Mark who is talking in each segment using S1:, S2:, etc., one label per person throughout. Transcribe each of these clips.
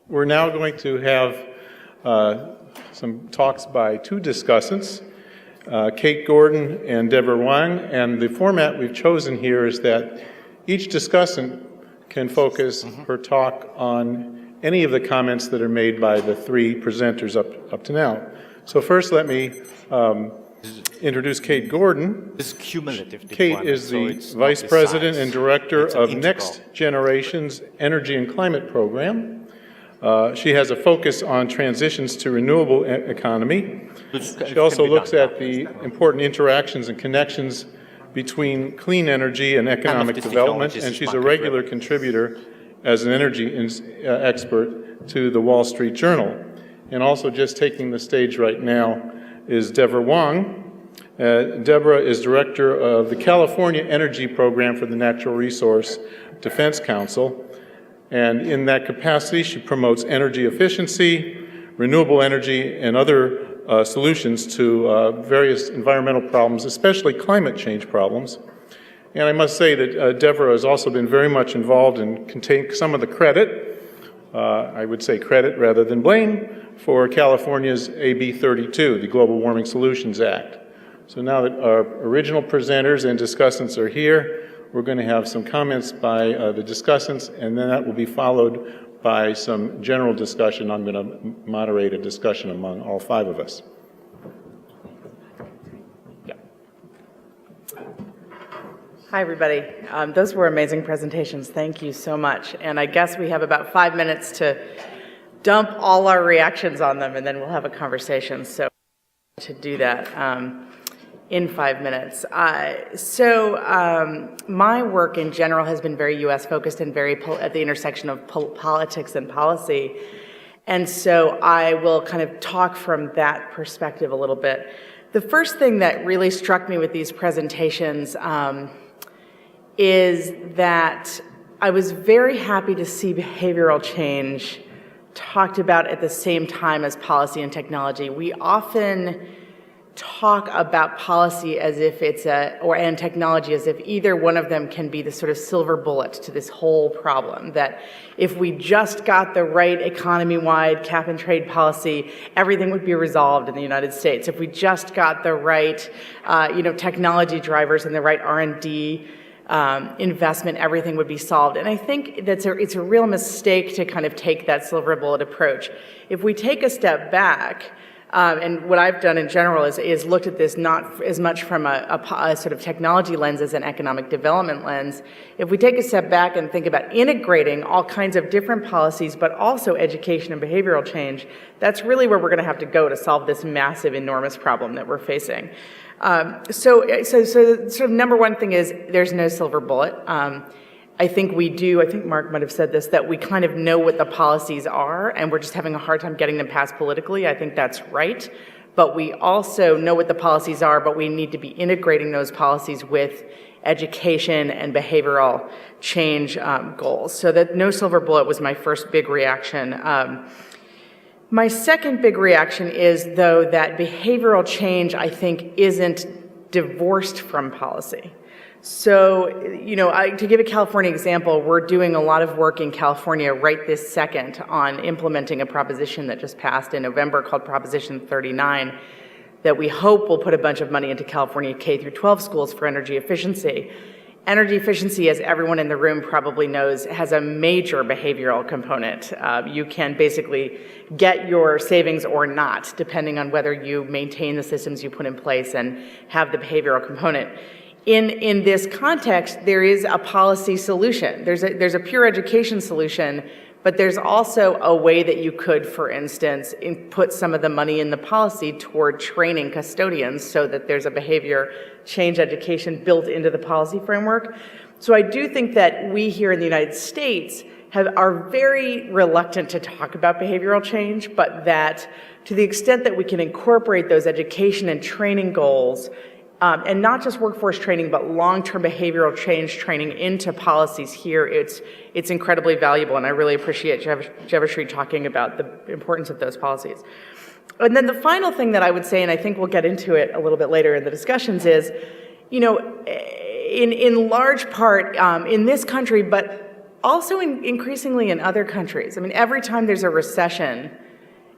S1: We're now going to have some talks by two discussants, Kate Gordon and Devra Wang, and the format we've chosen here is that each discussant can focus her talk on any of the comments that are made by the three presenters up to now. So first let me introduce Kate Gordon.
S2: This is cumulative
S1: Kate is the Vice President and Director of Next Generation's Energy and Climate Program. She has a focus on transitions to renewable economy. She also looks at the important interactions and connections between clean energy and economic development, and she's a regular contributor as an energy expert to the Wall Street Journal. And also just taking the stage right now is Devra Wang. Devra is Director of the California Energy Program for the Natural Resource Defense Council. And in that capacity, she promotes energy efficiency, renewable energy, and other solutions to various environmental problems, especially climate change problems. And I must say that Devra has also been very much involved and can take some of the credit, I would say credit rather than blame, for California's AB 32, the Global Warming Solutions Act. So now that our original presenters and discussants are here, we're going to have some comments by the discussants, and then that will be followed by some general discussion. I'm going to moderate a discussion among all five of us. Yeah.
S3: Hi, everybody. Those were amazing presentations. Thank you so much. And I guess we have about 5 minutes to dump all our reactions on them, and then we'll have a conversation. So to do that in 5 minutes. My work in general has been very U.S. focused and very at the intersection of politics and policy. And so I will kind of talk from that perspective a little bit. The first thing that really struck me with these presentations is that I was very happy to see behavioral change talked about at the same time as policy and technology. We often talk about policy as if it's and technology as if either one of them can be the sort of silver bullet to this whole problem, that if we just got the right economy-wide cap and trade policy, everything would be resolved in the United States. If we just got the right technology drivers and the right R&D investment, everything would be solved. And I think it's a real mistake to kind of take that silver bullet approach. If we take a step back, and what I've done in general is looked at this not as much from a sort of technology lens as an economic development lens. If we take a step back and think about integrating all kinds of different policies, but also education and behavioral change, that's really where we're going to have to go to solve this massive, enormous problem that we're facing. So sort of number one thing is there's no silver bullet. I think Mark might have said this, that we kind of know what the policies are and we're just having a hard time getting them passed politically. I think that's right. But we also know what the policies are, but we need to be integrating those policies with education and behavioral change goals. So that no silver bullet was my first big reaction. My second big reaction is, though, that behavioral change, I think, isn't divorced from policy. So, to give a California example, we're doing a lot of work in California right this second on implementing a proposition that just passed in November called Proposition 39 that we hope will put a bunch of money into California K through 12 schools for energy efficiency. Energy efficiency, as everyone in the room probably knows, has a major behavioral component. You can basically get your savings or not, depending on whether you maintain the systems you put in place and have the behavioral component. In this context, there is a policy solution. There's a pure education solution, but there's also a way that you could, for instance, put some of the money in the policy toward training custodians so that there's a behavior change education built into the policy framework. So I do think that we here in the United States are very reluctant to talk about behavioral change, but that to the extent that we can incorporate those education and training goals, and not just workforce training, but long-term behavioral change training into policies here, it's incredibly valuable, and I really appreciate Joyashree talking about the importance of those policies. And then the final thing that I would say, and I think we'll get into it a little bit later in the discussions, is, in large part, in this country, but also increasingly in other countries. I mean, every time there's a recession,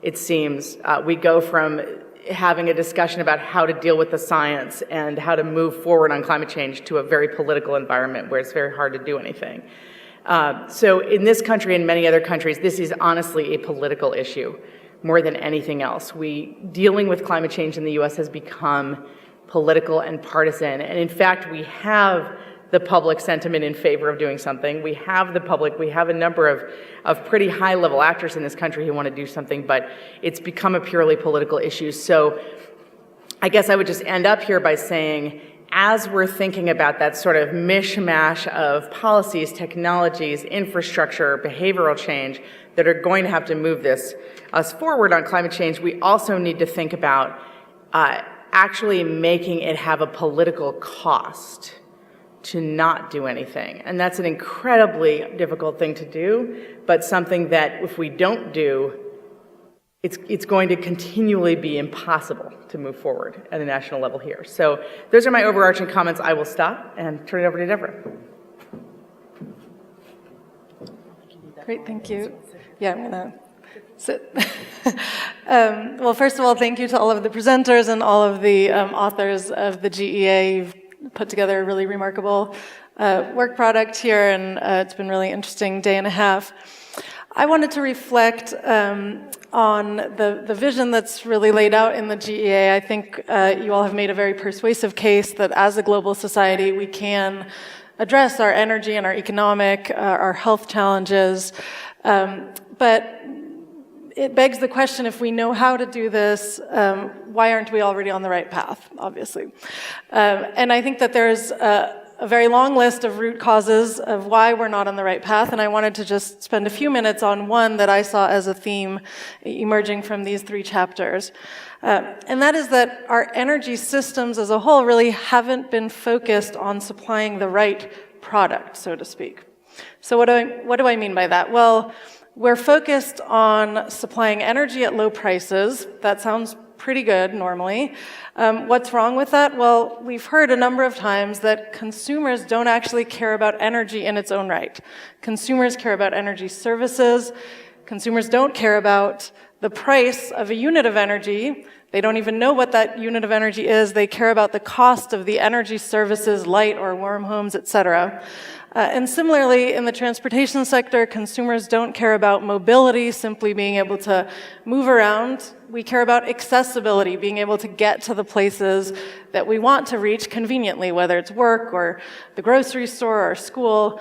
S3: it seems, we go from having a discussion about how to deal with the science and how to move forward on climate change to a very political environment where it's very hard to do anything. So in this country and many other countries, this is honestly a political issue more than anything else. Dealing with climate change in the US has become political and partisan. And in fact, we have the public sentiment in favor of doing something. We have a number of pretty high-level actors in this country who want to do something, but it's become a purely political issue. So I guess I would just end up here by saying, as we're thinking about that sort of mishmash of policies, technologies, infrastructure, behavioral change that are going to have to move us forward on climate change, we also need to think about actually making it have a political cost to not do anything. And that's an incredibly difficult thing to do, but something that if we don't do, it's going to continually be impossible to move forward at a national level here. So those are my overarching comments. I will stop and turn it over to Devra.
S2: Great, thank you. Yeah, I'm gonna sit. Well, first of all, thank you to all of the presenters and all of the authors of the GEA. You've put together a really remarkable work product here, and it's been a really interesting day and a half. I wanted to reflect on the vision that's really laid out in the GEA. I think you all have made a very persuasive case that as a global society, we can address our energy and our economic, our health challenges. But it begs the question, if we know how to do this, why aren't we already on the right path, obviously? And I think that there's a very long list of root causes of why we're not on the right path, and I wanted to just spend a few minutes on one that I saw as a theme emerging from these 3 chapters. And that is that our energy systems as a whole really haven't been focused on supplying the right product, so to speak. So what do I mean by that? Well, we're focused on supplying energy at low prices. That sounds pretty good normally. What's wrong with that? Well, we've heard a number of times that consumers don't actually care about energy in its own right. Consumers care about energy services. Consumers don't care about the price of a unit of energy. They don't even know what that unit of energy is. They care about the cost of the energy services, light or warm homes, etc. And similarly, in the transportation sector, consumers don't care about mobility, simply being able to move around. We care about accessibility, being able to get to the places that we want to reach conveniently, whether it's work or the grocery store or school.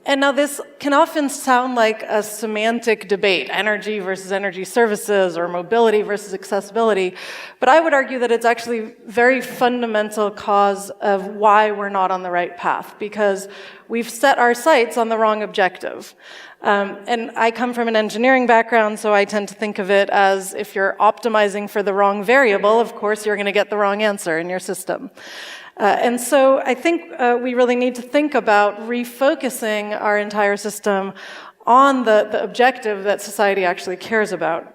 S2: And now this can often sound like a semantic debate, energy versus energy services or mobility versus accessibility, but I would argue that it's actually a very fundamental cause of why we're not on the right path, because we've set our sights on the wrong objective. And I come from an engineering background, so I tend to think of it as if you're optimizing for the wrong variable, of course you're going to get the wrong answer in your system. And so I think we really need to think about refocusing our entire system on the objective that society actually cares about.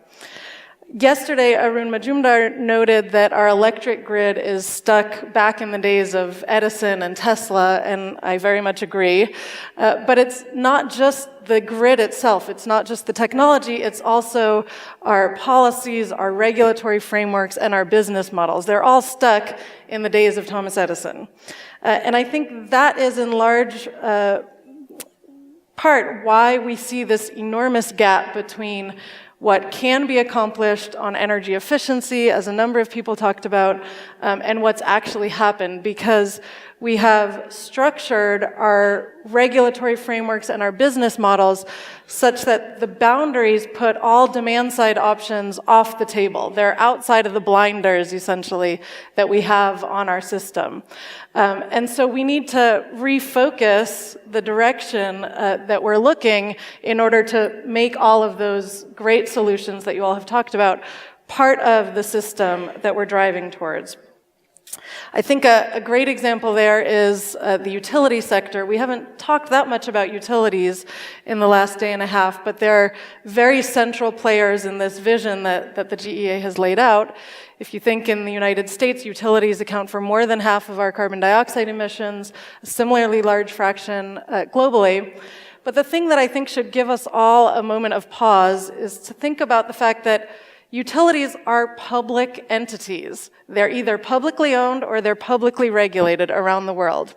S2: Yesterday, Arun Majumdar noted that our electric grid is stuck back in the days of Edison and Tesla, and I very much agree. But it's not just the grid itself, it's not just the technology, it's also our policies, our regulatory frameworks, and our business models. They're all stuck in the days of Thomas Edison. And I think that is in large part why we see this enormous gap between what can be accomplished on energy efficiency, as a number of people talked about, and what's actually happened, because we have structured our regulatory frameworks and our business models such that the boundaries put all demand-side options off the table. They're outside of the blinders, essentially, that we have on our system. And so we need to refocus the direction that we're looking in order to make all of those great solutions that you all have talked about part of the system that we're driving towards. I think a great example there is the utility sector. We haven't talked that much about utilities in the last day and a half, but they're very central players in this vision that the GEA has laid out. If you think in the United States, utilities account for more than half of our carbon dioxide emissions, a similarly large fraction globally. But the thing that I think should give us all a moment of pause is to think about the fact that utilities are public entities. They're either publicly owned or they're publicly regulated around the world.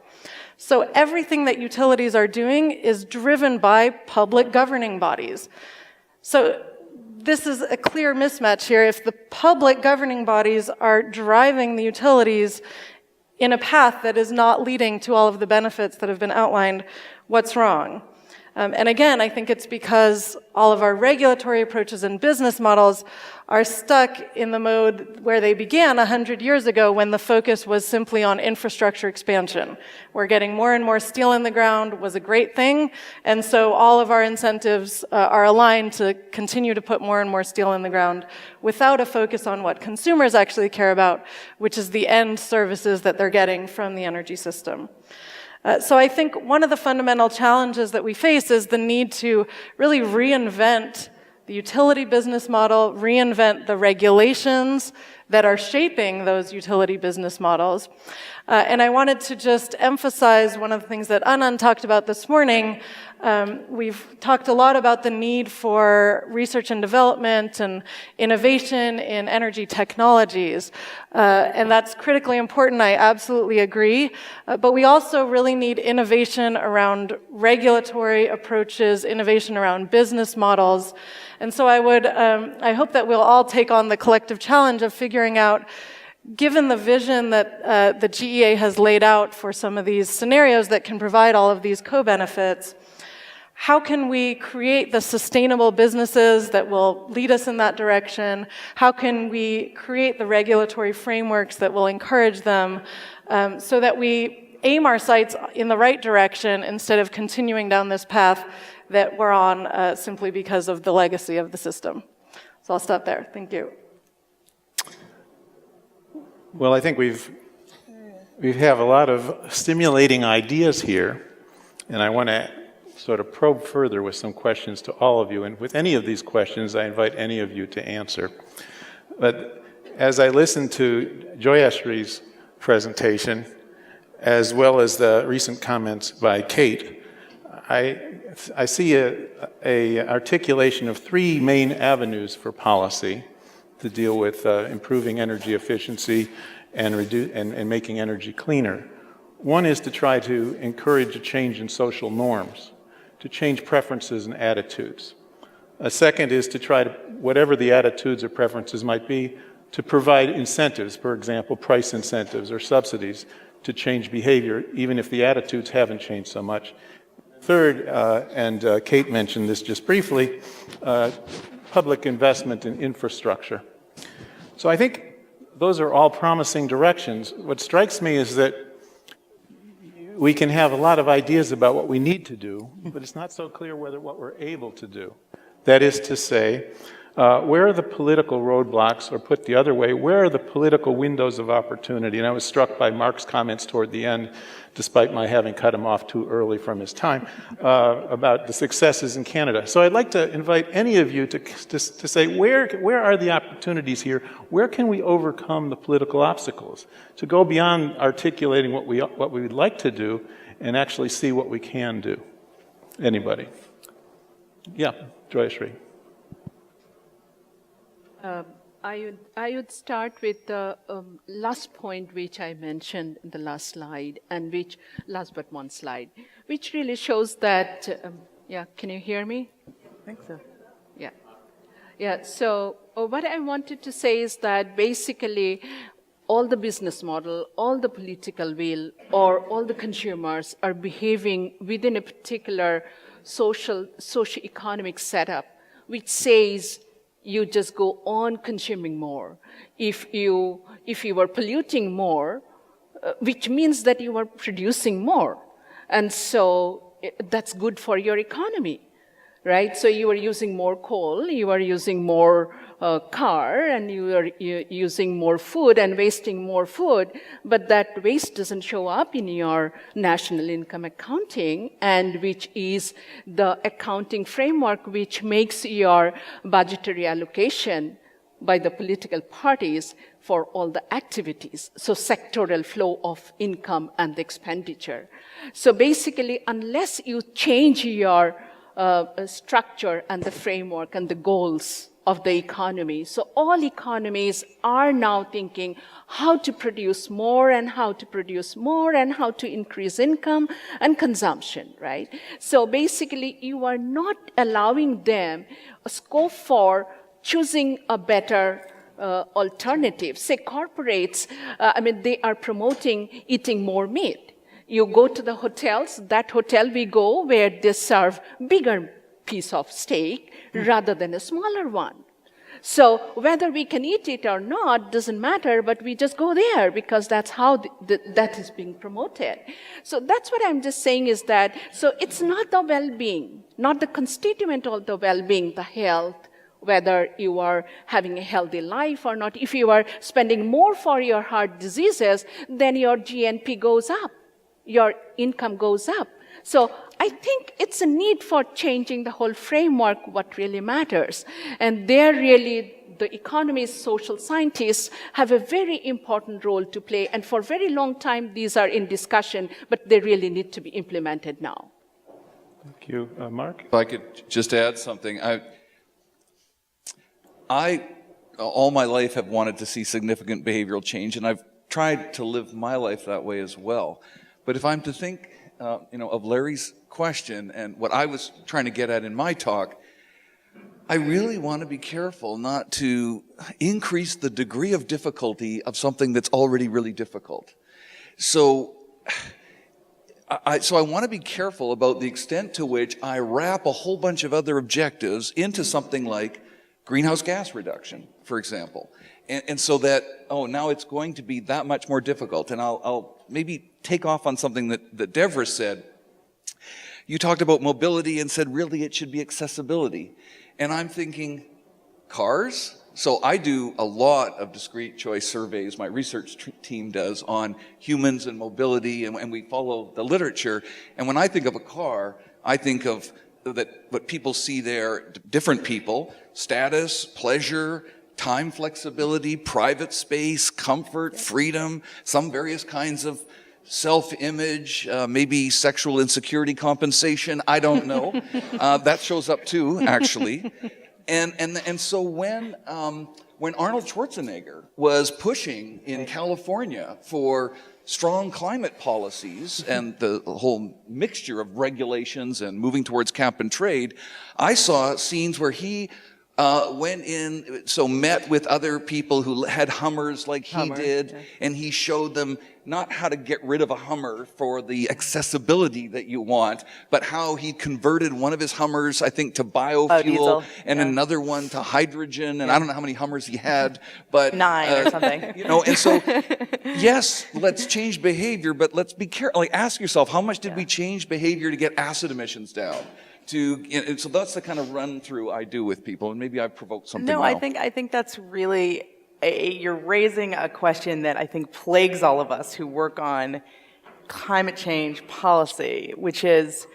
S2: So everything that utilities are doing is driven by public governing bodies. So this is a clear mismatch here. If the public governing bodies are driving the utilities in a path that is not leading to all of the benefits that have been outlined, what's wrong? And again, I think it's because all of our regulatory approaches and business models are stuck in the mode where they began 100 years ago when the focus was simply on infrastructure expansion. We're getting more and more steel in the ground was a great thing, and so all of our incentives are aligned to continue to put more and more steel in the ground without a focus on what consumers actually care about, which is the end services that they're getting from the energy system. So I think one of the fundamental challenges that we face is the need to really reinvent the utility business model, reinvent the regulations that are shaping those utility business models. And I wanted to just emphasize one of the things that Anand talked about this morning. We've talked a lot about the need for research and development and innovation in energy technologies. And that's critically important, I absolutely agree. But we also really need innovation around regulatory approaches, innovation around business models. And so I hope that we'll all take on the collective challenge of figuring out, given the vision that the GEA has laid out for some of these scenarios that can provide all of these co-benefits, how can we create the sustainable businesses that will lead us in that direction? How can we create the regulatory frameworks that will encourage them so that we aim our sights in the right direction instead of continuing down this path that we're on simply because of the legacy of the system? So I'll stop there. Thank you.
S4: Well, I think we have a lot of stimulating ideas here, and I want to sort of probe further with some questions to all of you. And with any of these questions, I invite any of you to answer. But as I listened to Joyashree's presentation, as well as the recent comments by Kate, I see a articulation of three main avenues for policy to deal with improving energy efficiency and making energy cleaner. One is to try to encourage a change in social norms, to change preferences and attitudes. A second is to try to, whatever the attitudes or preferences might be, to provide incentives, for example, price incentives or subsidies to change behavior, even if the attitudes haven't changed so much. Third, and Kate mentioned this just briefly, public investment in infrastructure. So I think those are all promising directions. What strikes me is that we can have a lot of ideas about what we need to do, but it's not so clear whether what we're able to do. That is to say, where are the political roadblocks, or put the other way, where are the political windows of opportunity? And I was struck by Mark's comments toward the end, despite my having cut him off too early from his time, about the successes in Canada. So I'd like to invite any of you to say, where are the opportunities here? Where can we overcome the political obstacles? To go beyond articulating what we would like to do and actually see what we can do. Anybody? Yeah, Joyashree.
S5: I would start with the last point which I mentioned in the last slide, and which, last but one slide, which really shows that, yeah, can you hear me?
S3: I think so.
S5: Yeah. Yeah, so what I wanted to say is that basically all the business model, all the political will, or all the consumers are behaving within a particular socio-economic setup, which says you just go on consuming more. If you are polluting more, which means that you are producing more. And so that's good for your economy, right? So you are using more coal, you are using more car, and you are using more food and wasting more food, but that waste doesn't show up in your national income accounting, and which is the accounting framework which makes your budgetary allocation by the political parties for all the activities, so sectoral flow of income and the expenditure. So basically, unless you change your structure and the framework and the goals of the economy, so all economies are now thinking how to produce more and how to produce more and how to increase income and consumption, right? So basically, you are not allowing them a scope for choosing a better alternative. Say corporates, they are promoting eating more meat. You go to the hotels, that hotel we go where they serve bigger piece of steak rather than a smaller one. So whether we can eat it or not doesn't matter, but we just go there because that's how that is being promoted. So that's what I'm just saying is that, so it's not the well-being, not the constituent of the well-being, the health, whether you are having a healthy life or not. If you are spending more for your heart diseases, then your GNP goes up, your income goes up. So I think it's a need for changing the whole framework, what really matters. And there really, the economists, social scientists have a very important role to play. And for a very long time, these are in discussion, but they really need to be implemented now.
S4: Thank you. Mark?
S6: If I could just add something. I all my life have wanted to see significant behavioral change, and I've tried to live my life that way as well. But if I'm to think of Larry's question and what I was trying to get at in my talk, I really want to be careful not to increase the degree of difficulty of something that's already really difficult. So I want to be careful about the extent to which I wrap a whole bunch of other objectives into something like greenhouse gas reduction, for example. And so that, now it's going to be that much more difficult. And I'll maybe take off on something that Devra said. You talked about mobility and said, really, it should be accessibility. And I'm thinking, cars? So I do a lot of discrete choice surveys, my research team does, on humans and mobility, and we follow the literature. And when I think of a car, I think of that what people see there, different people, status, pleasure, time flexibility, private space, comfort, freedom, some various kinds of self-image, maybe sexual insecurity compensation, I don't know. That shows up too, actually. And so when Arnold Schwarzenegger was pushing in California for strong climate policies and the whole mixture of regulations and moving towards cap and trade, I saw scenes where he went in, so met with other people who had Hummers like he did, yeah. And he showed them not how to get rid of a Hummer for the accessibility that you want, but how he converted one of his Hummers, I think, to biofuel, and another one to hydrogen, and I don't know how many Hummers he had, but
S3: 9 or something.
S6: And so, yes, let's change behavior, but let's be careful. Like, ask yourself, how much did we change behavior to get acid emissions down? So that's the kind of run through I do with people, and maybe I've provoked something.
S3: No,
S6: well.
S3: I think that's really you're raising a question that I think plagues all of us who work on climate change policy, which is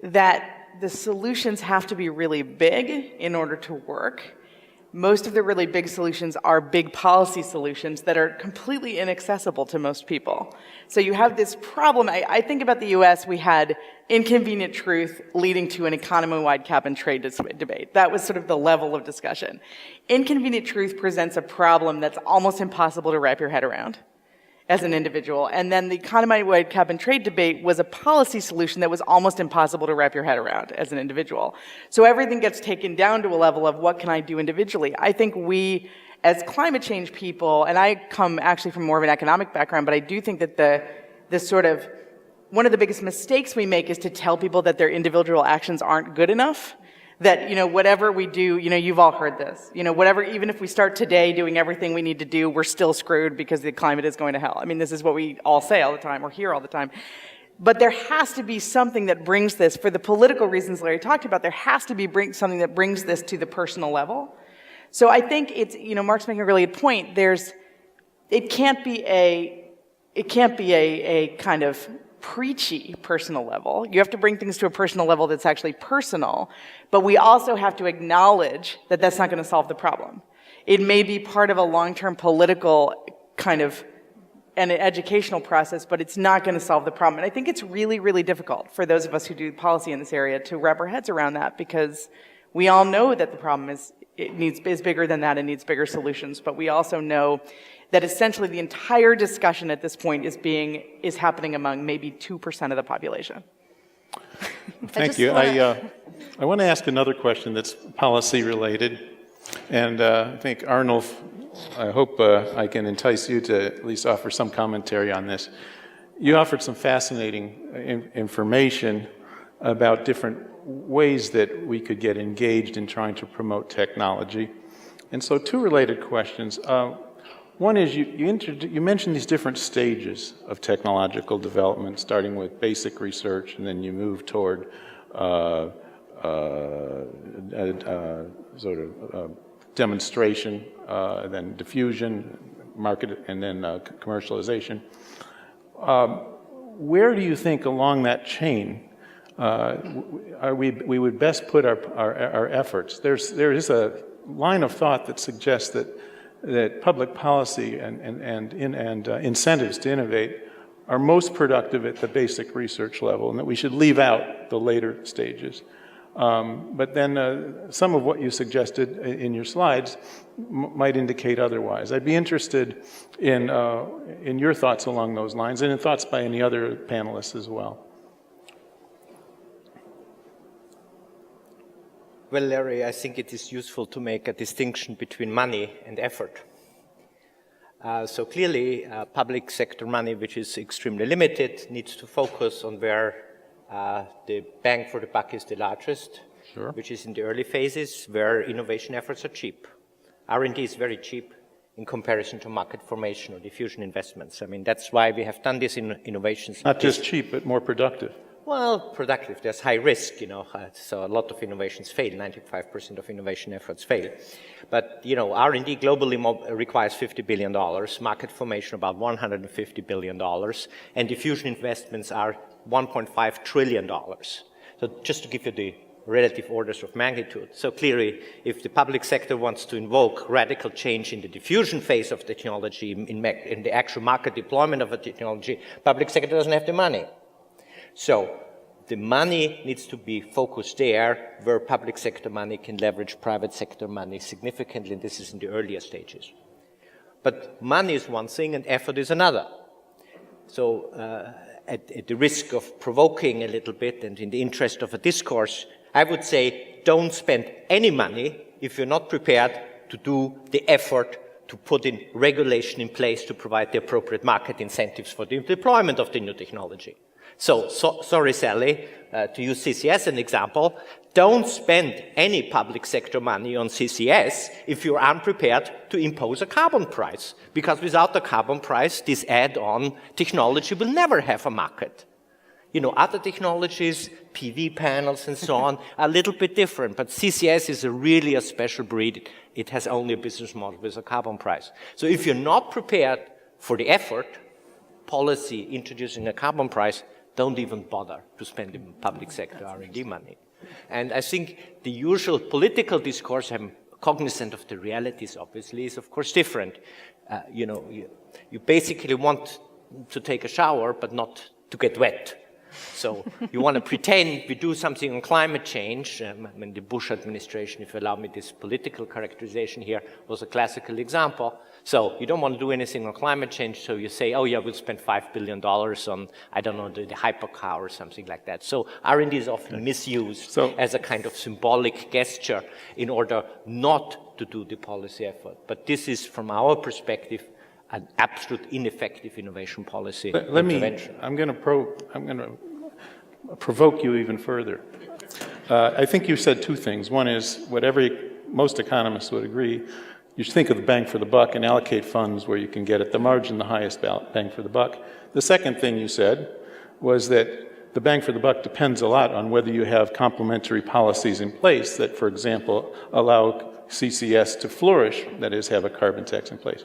S3: that the solutions have to be really big in order to work. Most of the really big solutions are big policy solutions that are completely inaccessible to most people. So you have this problem. I think about the US, we had inconvenient truth leading to an economy-wide cap and trade debate. That was sort of the level of discussion. Inconvenient truth presents a problem that's almost impossible to wrap your head around as an individual. And then the economy-wide cap and trade debate was a policy solution that was almost impossible to wrap your head around as an individual. So everything gets taken down to a level of what can I do individually? I think we, as climate change people, and I come actually from more of an economic background, but I do think that the sort of, one of the biggest mistakes we make is to tell people that their individual actions aren't good enough. That, whatever we do, you've all heard this, whatever, even if we start today doing everything we need to do, we're still screwed because the climate is going to hell. I mean, this is what we all say all the time or hear all the time. But there has to be something that brings this, for the political reasons Larry talked about, there has to be something that brings this to the personal level. So I think it's, Mark's making a really good point. It can't be a kind of preachy personal level. You have to bring things to a personal level that's actually personal, but we also have to acknowledge that that's not going to solve the problem. it may be part of a long-term political kind of and an educational process, but it's not going to solve the problem. And I think it's really, really difficult for those of us who do policy in this area to wrap our heads around that, because we all know that the problem is bigger than that and needs bigger solutions. But we also know that essentially the entire discussion at this point is happening among maybe 2% of the population.
S4: Thank you. I want to ask another question that's policy related, and I think Arnulf, I hope I can entice you to at least offer some commentary on this. You offered some fascinating information about different ways that we could get engaged in trying to promote technology. And so 2 related questions. One is you mentioned these different stages of technological development, starting with basic research, and then you move toward demonstration, then diffusion, market, and then commercialization. Where do you think along that chain we would best put our efforts? There is a line of thought that suggests that public policy and incentives to innovate are most productive at the basic research level, and that we should leave out the later stages. But then some of what you suggested in your slides might indicate otherwise. I'd be interested in your thoughts along those lines, and in thoughts by any other panelists as well.
S7: Well, Larry, I think it is useful to make a distinction between money and effort. So clearly, public sector money, which is extremely limited, needs to focus on where the bang for the buck is the largest,
S4: Sure.
S7: which is in the early phases where innovation efforts are cheap. R&D is very cheap in comparison to market formation or diffusion investments. I mean, that's why we have done this in innovations.
S4: Not just cheap, but more productive.
S7: Well, productive. There's high risk, so a lot of innovations fail. 95% of innovation efforts fail. But, R&D globally requires $50 billion, market formation about $150 billion, and diffusion investments are $1.5 trillion. So just to give you the relative orders of magnitude. So clearly, if the public sector wants to invoke radical change in the diffusion phase of technology, in the actual market deployment of a technology, public sector doesn't have the money. So the money needs to be focused there where public sector money can leverage private sector money significantly, and this is in the earlier stages. But money is one thing and effort is another. So at the risk of provoking a little bit and in the interest of a discourse, I would say don't spend any money if you're not prepared to do the effort to put in regulation in place to provide the appropriate market incentives for the deployment of the new technology. So sorry, Sally, to use CCS as an example, don't spend any public sector money on CCS if you're unprepared to impose a carbon price, because without the carbon price, this add-on technology will never have a market. Other technologies, PV panels and so on, are a little bit different, but CCS is really a special breed. It has only a business model with a carbon price. So if you're not prepared for the effort, policy introducing a carbon price, don't even bother to spend in public sector R&D money. And I think the usual political discourse, I'm cognizant of the realities obviously, is of course different. You basically want to take a shower, but not to get wet. So you want to pretend we do something on climate change. The Bush administration, if you allow me this political characterization here, was a classical example. So you don't want to do anything on climate change, so you say, oh yeah, we'll spend $5 billion on, I don't know, the hypercar or something like that. So R&D is often misused as a kind of symbolic gesture in order not to do the policy effort. But this is, from our perspective, an absolute ineffective innovation policy intervention.
S4: I'm going to provoke you even further. I think you said 2 things. One is what most economists would agree. You should think of the bang for the buck and allocate funds where you can get at the margin the highest bang for the buck. The second thing you said was that the bang for the buck depends a lot on whether you have complementary policies in place that, for example, allow CCS to flourish, that is, have a carbon tax in place.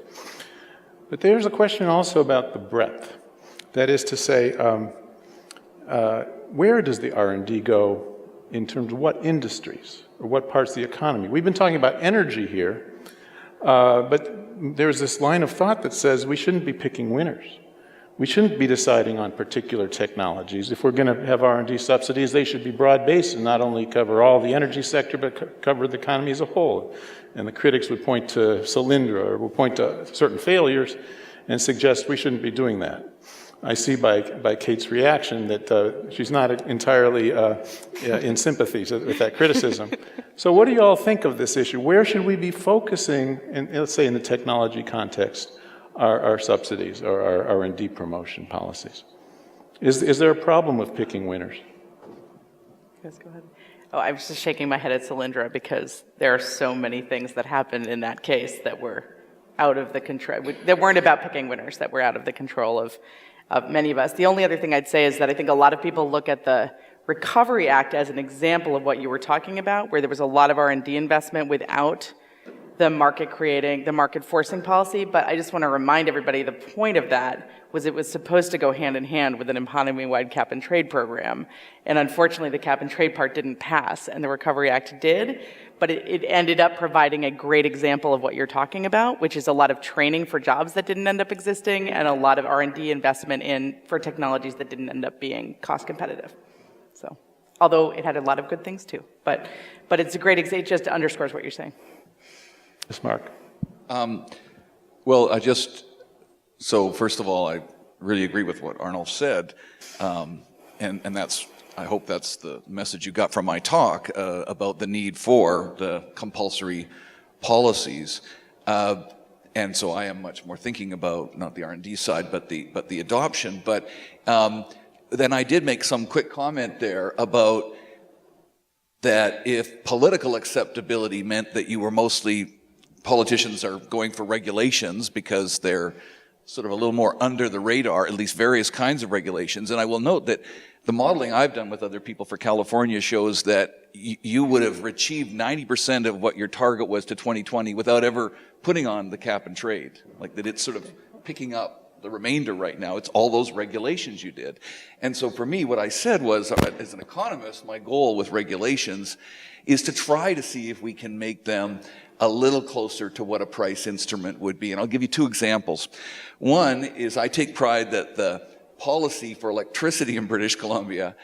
S4: But there's a question also about the breadth. That is to say, where does the R&D go in terms of what industries or what parts of the economy? We've been talking about energy here, But there's this line of thought that says we shouldn't be picking winners. We shouldn't be deciding on particular technologies. If we're going to have R&D subsidies, they should be broad-based and not only cover all the energy sector, but cover the economy as a whole. And the critics would point to Solyndra or would point to certain failures and suggest we shouldn't be doing that. I see by Kate's reaction that she's not entirely in sympathy with that criticism. So what do you all think of this issue? Where should we be focusing, let's say in the technology context, our subsidies or our R&D promotion policies? Is there a problem with picking winners?
S3: Yes, go ahead. Oh, I was just shaking my head at Solyndra because there are so many things that happened in that case that were out of the control, that weren't about picking winners, that were out of the control of many of us. The only other thing I'd say is that I think a lot of people look at the Recovery Act as an example of what you were talking about, where there was a lot of R&D investment without the market forcing policy. But I just want to remind everybody the point of that was it was supposed to go hand in hand with an economy-wide cap and trade program. And unfortunately, the cap and trade part didn't pass, and the Recovery Act did. But it ended up providing a great example of what you're talking about, which is a lot of training for jobs that didn't end up existing and a lot of R&D investment for technologies that didn't end up being cost competitive. So, although it had a lot of good things too. But it's a great example, it just underscores what you're saying.
S4: Yes, Mark.
S6: Well, so first of all, I really agree with what Arnulf said, and that's, I hope that's the message you got from my talk about the need for the compulsory policies. And so I am much more thinking about not the R&D side, but the adoption. But then I did make some quick comment there about that if political acceptability meant that you were mostly politicians are going for regulations because they're sort of a little more under the radar, at least various kinds of regulations. And I will note that the modeling I've done with other people for California shows that you would have achieved 90% of what your target was to 2020 without ever putting on the cap and trade. Like that it's sort of picking up the remainder right now. It's all those regulations you did. And so for me, what I said was, as an economist, my goal with regulations is to try to see if we can make them a little closer to what a price instrument would be. And I'll give you two examples. One is I take pride that the policy for electricity in British Columbia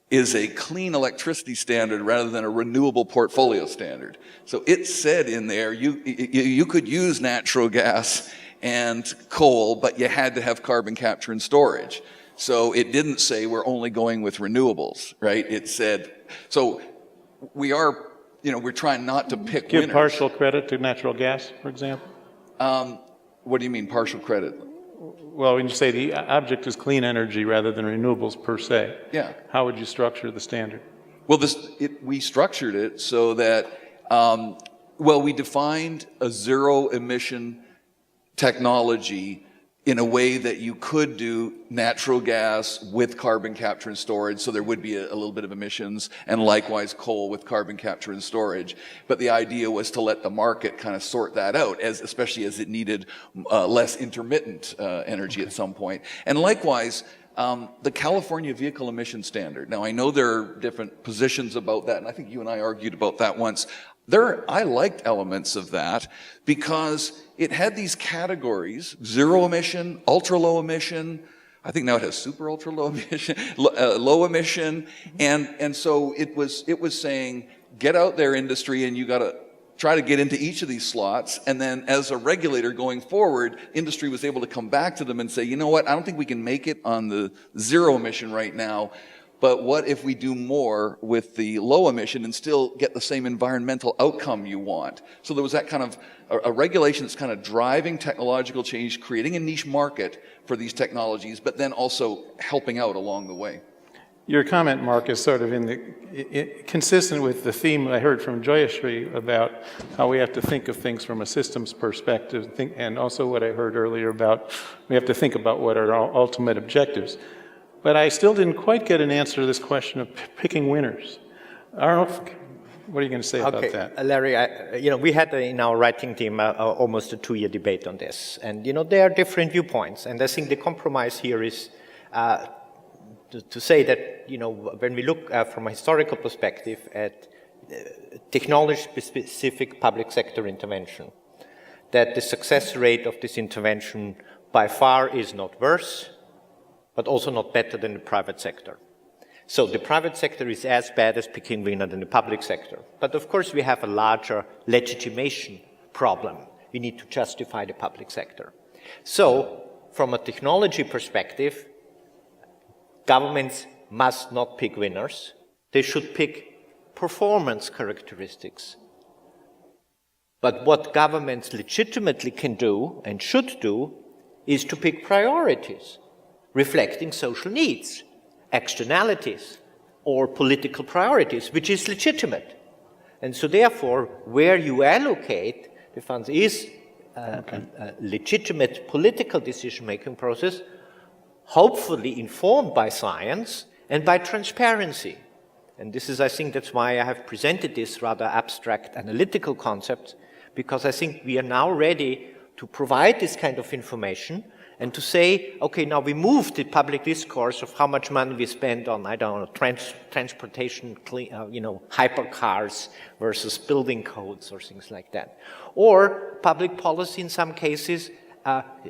S6: is a clean electricity standard rather than a renewable portfolio standard. So it said in there, you could use natural gas and coal, but you had to have carbon capture and storage. So it didn't say we're only going with renewables, right? It said, so we are, we're trying not to pick
S4: Give
S6: winners.
S4: partial credit to natural gas, for example?
S6: What do you mean partial credit?
S4: Well, when you say the object is clean energy rather than renewables per se,
S6: Yeah.
S4: how would you structure the standard?
S6: Well, we structured it so that, we defined a zero emission technology in a way that you could do natural gas with carbon capture and storage, so there would be a little bit of emissions, and likewise coal with carbon capture and storage. But the idea was to let the market kind of sort that out, especially as it needed less intermittent energy at some point. And likewise, the California Vehicle Emission Standard. Now, I know there are different positions about that, and I think you and I argued about that once. I liked elements of that because it had these categories: zero emission, ultra low emission. I think now it has super ultra low emission, low emission, and so it was saying, get out there, industry, and you got to try to get into each of these slots. And then as a regulator going forward, industry was able to come back to them and say, you know what, I don't think we can make it on the zero emission right now. But what if we do more with the low emission and still get the same environmental outcome you want? So there was that kind of a regulation that's kind of driving technological change, creating a niche market for these technologies, but then also helping out along the way.
S4: Your comment, Mark, is sort of consistent with the theme I heard from Joyashree about how we have to think of things from a systems perspective, and also what I heard earlier about we have to think about what are our ultimate objectives. But I still didn't quite get an answer to this question of picking winners. Arnulf, what are you going to say about that?
S7: Larry, we had in our writing team almost a 2-year debate on this. And, there are different viewpoints. And I think the compromise here is to say that, when we look from a historical perspective at technology-specific public sector intervention, that the success rate of this intervention by far is not worse, but also not better than the private sector. So the private sector is as bad as picking winner than the public sector. But of course we have a larger legitimation problem. We need to justify the public sector. So from a technology perspective, governments must not pick winners. They should pick performance characteristics. But what governments legitimately can do and should do is to pick priorities, reflecting social needs, externalities, or political priorities, which is legitimate. And so therefore, where you allocate the funds is a legitimate political decision-making process, hopefully informed by science and by transparency. And this is, I think, that's why I have presented this rather abstract analytical concept, because I think we are now ready to provide this kind of information and to say, okay, now we move the public discourse of how much money we spend on, I don't know, transportation, hypercars versus building codes or things like that. Or public policy in some cases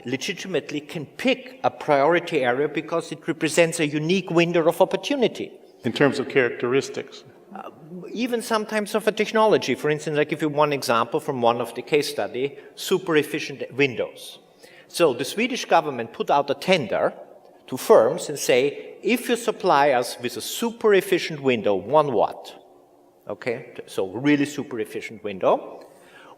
S7: legitimately can pick a priority area because it represents a unique window of opportunity.
S4: In terms of characteristics?
S7: Even sometimes of a technology. For instance, I give you one example from one of the case study, super efficient windows. So the Swedish government put out a tender to firms and say, if you supply us with a super efficient window, 1 watt, okay, so really super efficient window,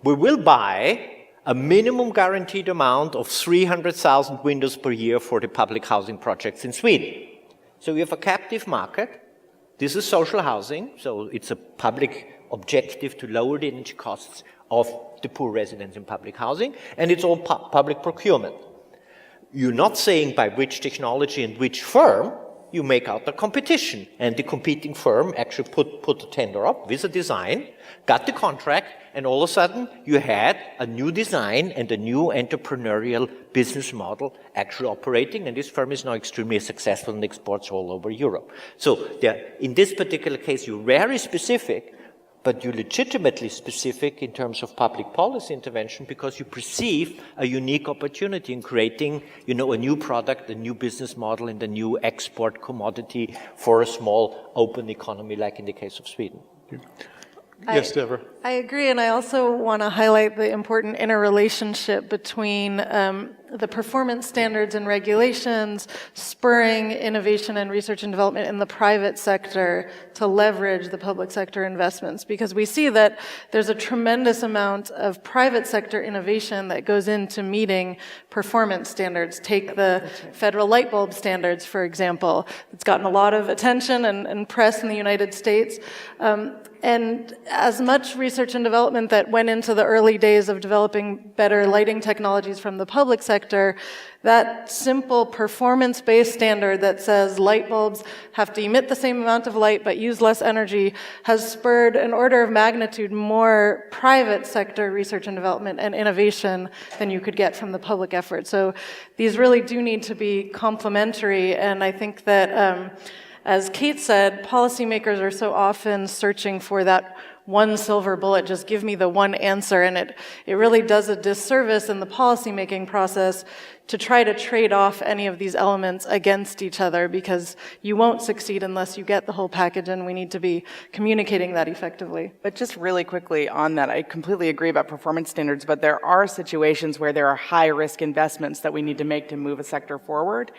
S7: we will buy a minimum guaranteed amount of 300,000 windows per year for the public housing projects in Sweden. So we have a captive market. This is social housing, so it's a public objective to lower the energy costs of the poor residents in public housing, and it's all public procurement. You're not saying by which technology and which firm, you make out the competition, and the competing firm actually put a tender up with a design, got the contract, and all of a sudden you had a new design and a new entrepreneurial business model actually operating, and this firm is now extremely successful and exports all over Europe. So in this particular case, you're very specific, but you're legitimately specific in terms of public policy intervention because you perceive a unique opportunity in creating, a new product, a new business model, and a new export commodity for a small open economy like in the case of Sweden.
S4: Yes, Devra.
S2: I agree, and I also want to highlight the important interrelationship between the performance standards and regulations spurring innovation and research and development in the private sector to leverage the public sector investments, because we see that there's a tremendous amount of private sector innovation that goes into meeting performance standards. Take the federal light bulb standards, for example. It's gotten a lot of attention and press in the United States. And as much research and development that went into the early days of developing better lighting technologies from the public sector, that simple performance-based standard that says light bulbs have to emit the same amount of light but use less energy has spurred an order of magnitude more private sector research and development and innovation than you could get from the public effort. So these really do need to be complementary, and I think that as Kate said, policymakers are so often searching for that one silver bullet, just give me the one answer, and it really does a disservice in the policymaking process to try to trade off any of these elements against each other, because you won't succeed unless you get the whole package, and we need to be communicating that effectively.
S3: But just really quickly on that, I completely agree about performance standards, but there are situations where there are high-risk investments that we need to make to move a sector forward.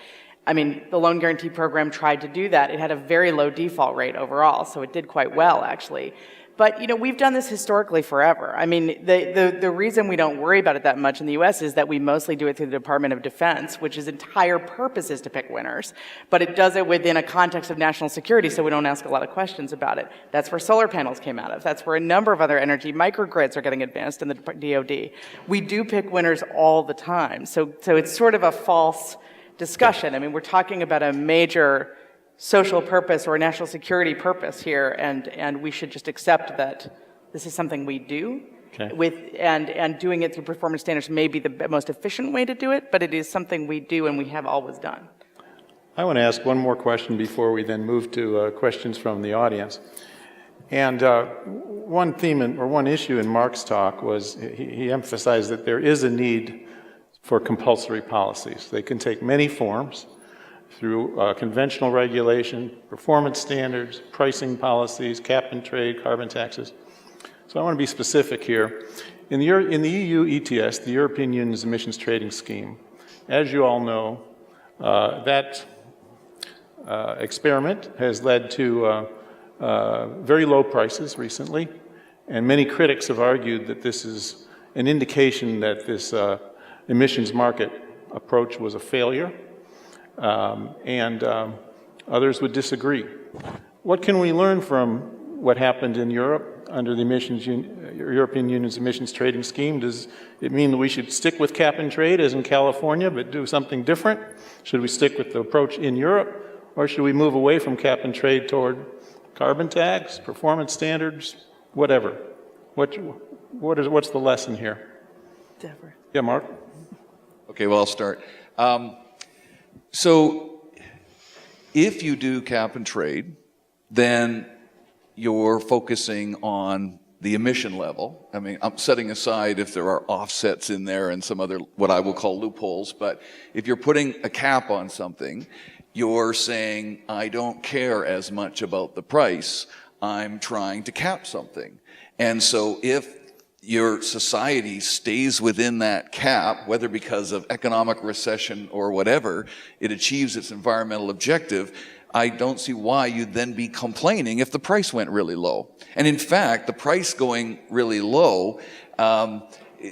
S3: I mean, the loan guarantee program tried to do that. It had a very low default rate overall, so it did quite well, actually. But, we've done this historically forever. I mean, the reason we don't worry about it that much in the U.S. is that we mostly do it through the Department of Defense, which its entire purpose is to pick winners. But it does it within a context of national security, so we don't ask a lot of questions about it. That's where solar panels came out of. That's where a number of other energy microgrids are getting advanced in the DoD. We do pick winners all the time. So it's sort of a false discussion. I mean, we're talking about a major social purpose or a national security purpose here, and we should just accept that this is something we do. Okay. And doing it through performance standards may be the most efficient way to do it, but it is something we do and we have always done.
S4: I want to ask one more question before we then move to questions from the audience. And one theme or one issue in Mark's talk was he emphasized that there is a need for compulsory policies. They can take many forms through conventional regulation, performance standards, pricing policies, cap and trade, carbon taxes. So I want to be specific here. In the EU ETS, the European Union's emissions trading scheme, as you all know, that experiment has led to very low prices recently, and many critics have argued that this is an indication that this emissions market approach was a failure, and others would disagree. What can we learn from what happened in Europe under the European Union's emissions trading scheme? Does it mean that we should stick with cap and trade as in California, but do something different? Should we stick with the approach in Europe, or should we move away from cap and trade toward carbon tax, performance standards, whatever? What's the lesson here?
S3: Devra.
S4: Yeah, Mark?
S6: Okay, well, I'll start. So if you do cap and trade, then you're focusing on the emission level. I mean, I'm setting aside if there are offsets in there and some other, what I will call loopholes, but if you're putting a cap on something, you're saying, I don't care as much about the price, I'm trying to cap something. And so if your society stays within that cap, whether because of economic recession or whatever, it achieves its environmental objective, I don't see why you'd then be complaining if the price went really low. And in fact, the price going really low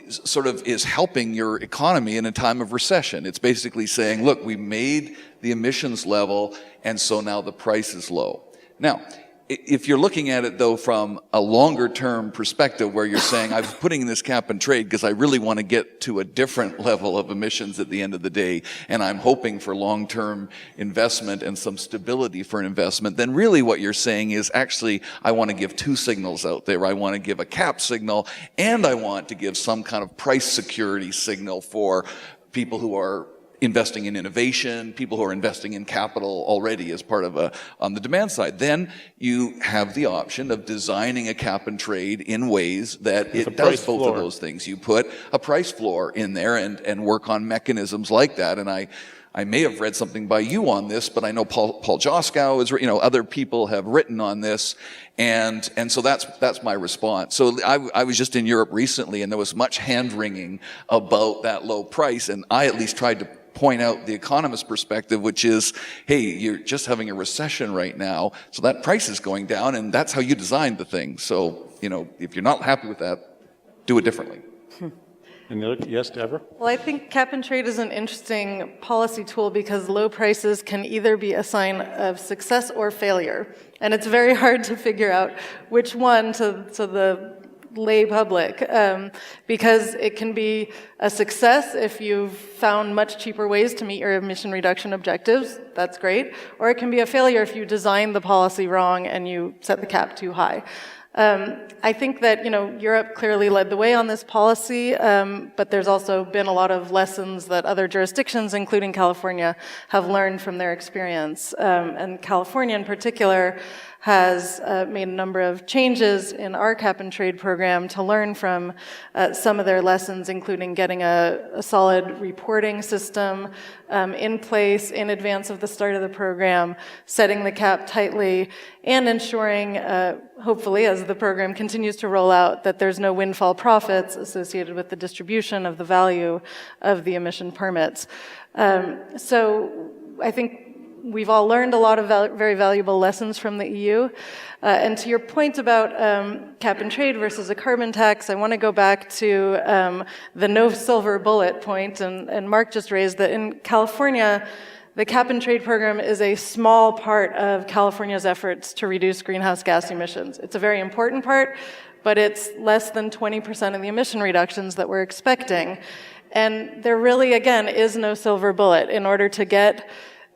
S6: sort of is helping your economy in a time of recession. It's basically saying, look, we made the emissions level, and so now the price is low. Now, if you're looking at it, though, from a longer-term perspective where you're saying, I'm putting in this cap and trade because I really want to get to a different level of emissions at the end of the day, and I'm hoping for long-term investment and some stability for an investment, then really what you're saying is actually, I want to give two signals out there. I want to give a cap signal, and I want to give some kind of price security signal for people who are investing in innovation, people who are investing in capital already as part of on the demand side. Then you have the option of designing a cap and trade in ways that it does both of those things. You put a price floor in there and work on mechanisms like that. And I may have read something by you on this, but I know Paul Joskow is, other people have written on this. And so that's my response. So I was just in Europe recently, and there was much hand-wringing about that low price. And I at least tried to point out the economist perspective, which is, hey, you're just having a recession right now, so that price is going down, and that's how you designed the thing. So, if you're not happy with that, do it differently.
S4: And yes, Devra?
S2: Well, I think cap and trade is an interesting policy tool because low prices can either be a sign of success or failure. And it's very hard to figure out which one to the lay public, because it can be a success if you've found much cheaper ways to meet your emission reduction objectives. That's great. Or it can be a failure if you design the policy wrong and you set the cap too high. I think that, Europe clearly led the way on this policy, but there's also been a lot of lessons that other jurisdictions, including California, have learned from their experience. And California in particular has made a number of changes in our cap and trade program to learn from some of their lessons, including getting a solid reporting system in place in advance of the start of the program, setting the cap tightly, and ensuring, hopefully, as the program continues to roll out, that there's no windfall profits associated with the distribution of the value of the emission permits. So I think we've all learned a lot of very valuable lessons from the EU. And to your point about cap and trade versus a carbon tax, I want to go back to the no silver bullet point. And Mark just raised that in California, the cap and trade program is a small part of California's efforts to reduce greenhouse gas emissions. It's a very important part, but it's less than 20% of the emission reductions that we're expecting. And there really, again, is no silver bullet. In order to get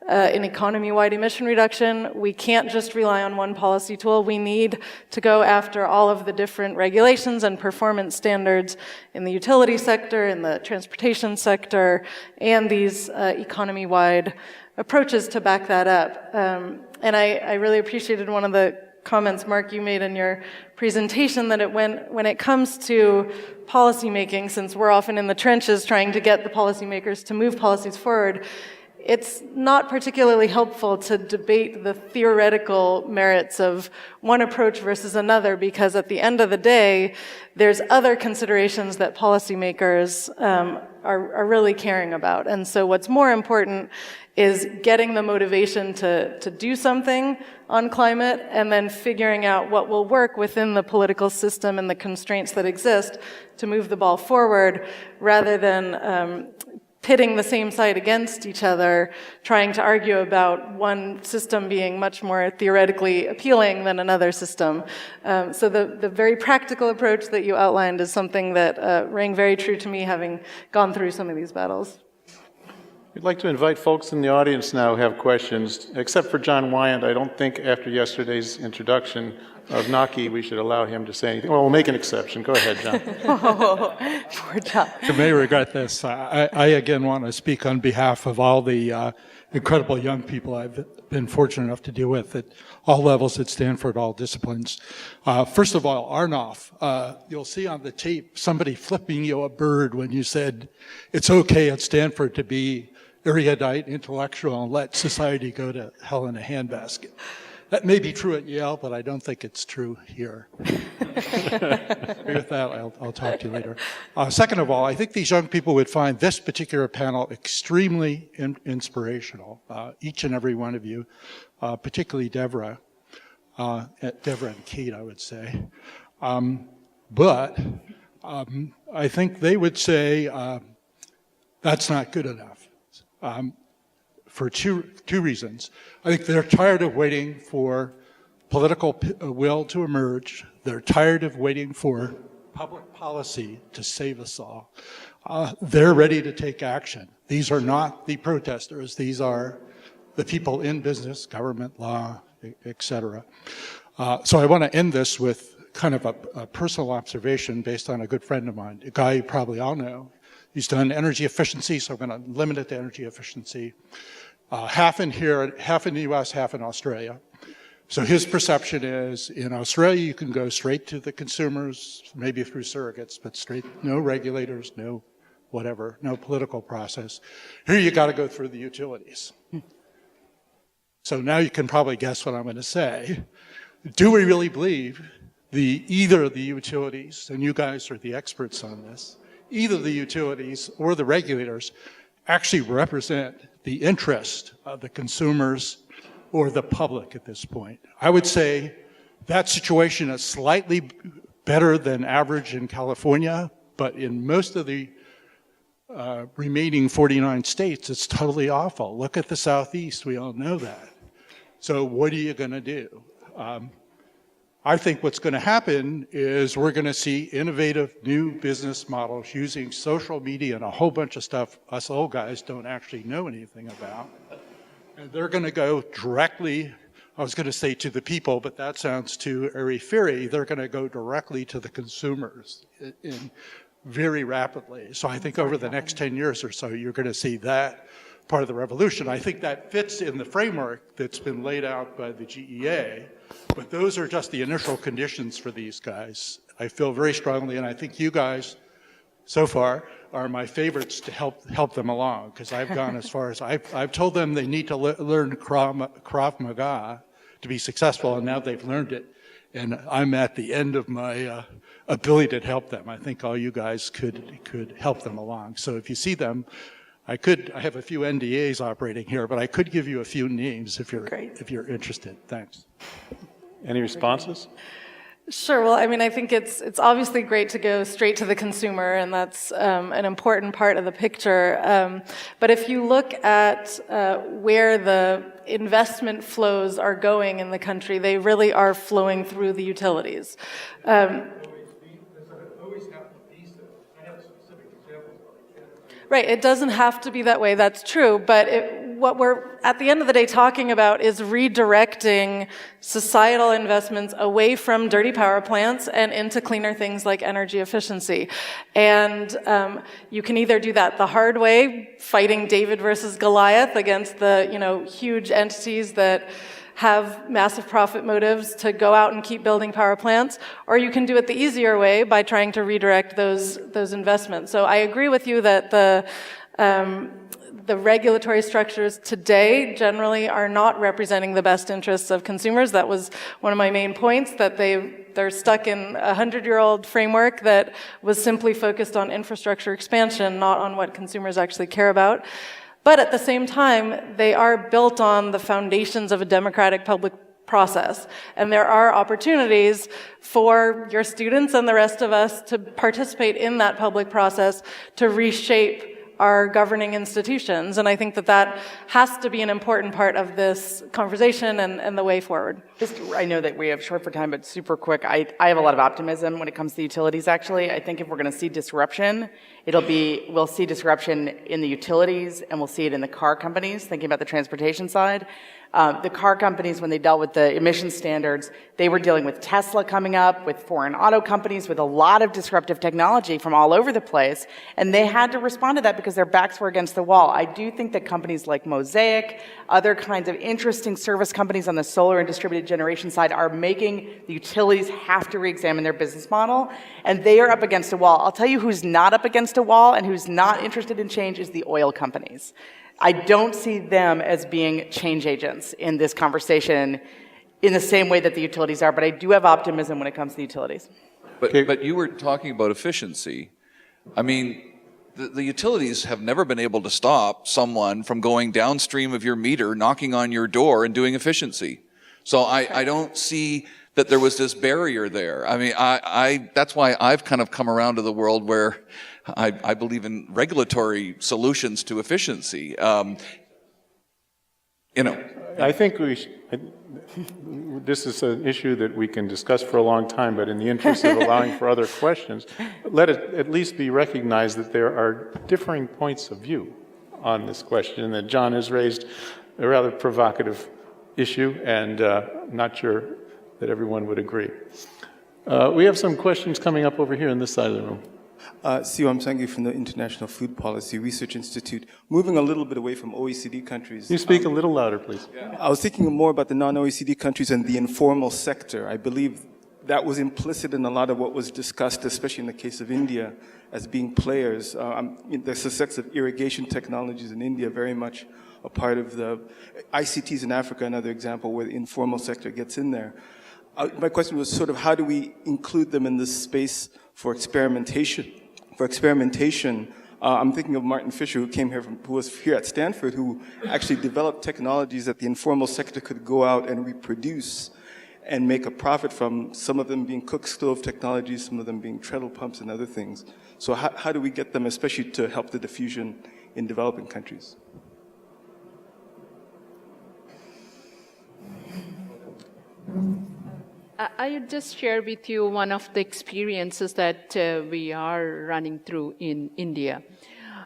S2: an economy-wide emission reduction, we can't just rely on one policy tool. We need to go after all of the different regulations and performance standards in the utility sector, in the transportation sector, and these economy-wide approaches to back that up. And I really appreciated one of the comments, Mark, you made in your presentation, that when it comes to policymaking, since we're often in the trenches trying to get the policymakers to move policies forward, it's not particularly helpful to debate the theoretical merits of one approach versus another, because at the end of the day, there's other considerations that policymakers are really caring about. And so what's more important is getting the motivation to do something on climate, and then figuring out what will work within the political system and the constraints that exist to move the ball forward, rather than pitting the same side against each other, trying to argue about one system being much more theoretically appealing than another system. So the very practical approach that you outlined is something that rang very true to me, having gone through some of these battles.
S4: We'd like to invite folks in the audience now who have questions. Except for John Wyant, I don't think after yesterday's introduction of Naki, we should allow him to say anything. Well, we'll make an exception. Go ahead, John.
S2: Poor John.
S8: You may regret this. I again want to speak on behalf of all the incredible young people I've been fortunate enough to deal with at all levels at Stanford, all disciplines. First of all, Arnulf, you'll see on the tape somebody flipping you a bird when you said it's okay at Stanford to be erudite, intellectual, and let society go to hell in a handbasket. That may be true at Yale, but I don't think it's true here. With that, I'll talk to you later. Second of all, I think these young people would find this particular panel extremely inspirational, each and every one of you, particularly Devra, Devra and Kate, I would say. But I think they would say that's not good enough. For two reasons. I think they're tired of waiting for political will to emerge. They're tired of waiting for public policy to save us all. They're ready to take action. These are not the protesters. These are the people in business, government, law, etc. So I want to end this with kind of a personal observation based on a good friend of mine, a guy you probably all know. He's done energy efficiency, so I'm going to limit it to energy efficiency. Half in here, half in the US, half in Australia. So his perception is, in Australia, you can go straight to the consumers, maybe through surrogates, but straight, no regulators, no whatever, no political process. Here you got to go through the utilities. So now you can probably guess what I'm going to say. Do we really believe either the utilities, and you guys are the experts on this, either the utilities or the regulators actually represent the interest of the consumers or the public at this point? I would say that situation is slightly better than average in California, but in most of the remaining 49 states, it's totally awful. Look at the Southeast, we all know that. So what are you going to do? I think what's going to happen is we're going to see innovative new business models using social media and a whole bunch of stuff us old guys don't actually know anything about. And they're going to go directly, I was going to say to the people, but that sounds too airy-fairy. They're going to go directly to the consumers very rapidly. So I think over the next 10 years or so, you're going to see that part of the revolution. I think that fits in the framework that's been laid out by the GEA, but those are just the initial conditions for these guys. I feel very strongly, and I think you guys, so far, are my favorites to help them along, because I've gone as far as, I've told them they need to learn Krav Maga to be successful, and now they've learned it, and I'm at the end of my ability to help them. I think all you guys could help them along. So if you see them, I have a few NDAs operating here, but I could give you a few names if you're interested. Thanks.
S4: Any responses?
S2: Sure. Well, I mean, I think it's obviously great to go straight to the consumer, and that's an important part of the picture. But if you look at where the investment flows are going in the country, they really are flowing through the utilities. Right, it doesn't have to be that way, that's true, but what we're, at the end of the day, talking about is redirecting societal investments away from dirty power plants and into cleaner things like energy efficiency. And you can either do that the hard way, fighting David versus Goliath against the huge entities that have massive profit motives to go out and keep building power plants, or you can do it the easier way by trying to redirect those investments. So I agree with you that the regulatory structures today generally are not representing the best interests of consumers. That was one of my main points, that they're stuck in a 100-year-old framework that was simply focused on infrastructure expansion, not on what consumers actually care about. But at the same time, they are built on the foundations of a democratic public process. And there are opportunities for your students and the rest of us to participate in that public process to reshape our governing institutions. And I think that has to be an important part of this conversation and the way forward.
S3: I know that we have short for time, but super quick. I have a lot of optimism when it comes to utilities, actually. I think if we're going to see disruption, we'll see disruption in the utilities, and we'll see it in the car companies, thinking about the transportation side. The car companies, when they dealt with the emission standards, they were dealing with Tesla coming up, with foreign auto companies, with a lot of disruptive technology from all over the place, and they had to respond to that because their backs were against the wall. I do think that companies like Mosaic, other kinds of interesting service companies on the solar and distributed generation side are making the utilities have to re-examine their business model, and they are up against a wall. I'll tell you who's not up against a wall and who's not interested in change is the oil companies. I don't see them as being change agents in this conversation in the same way that the utilities are, but I do have optimism when it comes to the utilities.
S6: But you were talking about efficiency. I mean, the utilities have never been able to stop someone from going downstream of your meter, knocking on your door and doing efficiency. So I don't see that there was this barrier there. I mean, that's why I've kind of come around to the world where I believe in regulatory solutions to efficiency.
S1: I think this is an issue that we can discuss for a long time, but in the interest of allowing for other questions, let it at least be recognized that there are differing points of view on this question, and that John has raised a rather provocative issue, and not sure that everyone would agree. We have some questions coming up over here on this side of the room.
S9: Siwam Sangi from the International Food Policy Research Institute. Moving a little bit away from OECD countries.
S1: Can you speak a little louder, please?
S9: I was thinking more about the non-OECD countries and the informal sector. I believe that was implicit in a lot of what was discussed, especially in the case of India, as being players. The success of irrigation technologies in India, very much a part of the ICTs in Africa, another example where the informal sector gets in there. My question was sort of how do we include them in this space for experimentation? I'm thinking of Martin Fisher, who was here at Stanford, who actually developed technologies that the informal sector could go out and reproduce and make a profit from, some of them being cook stove technologies, some of them being treadle pumps and other things. So how do we get them, especially to help the diffusion in developing countries?
S5: I would just share with you one of the experiences that we are running through in India.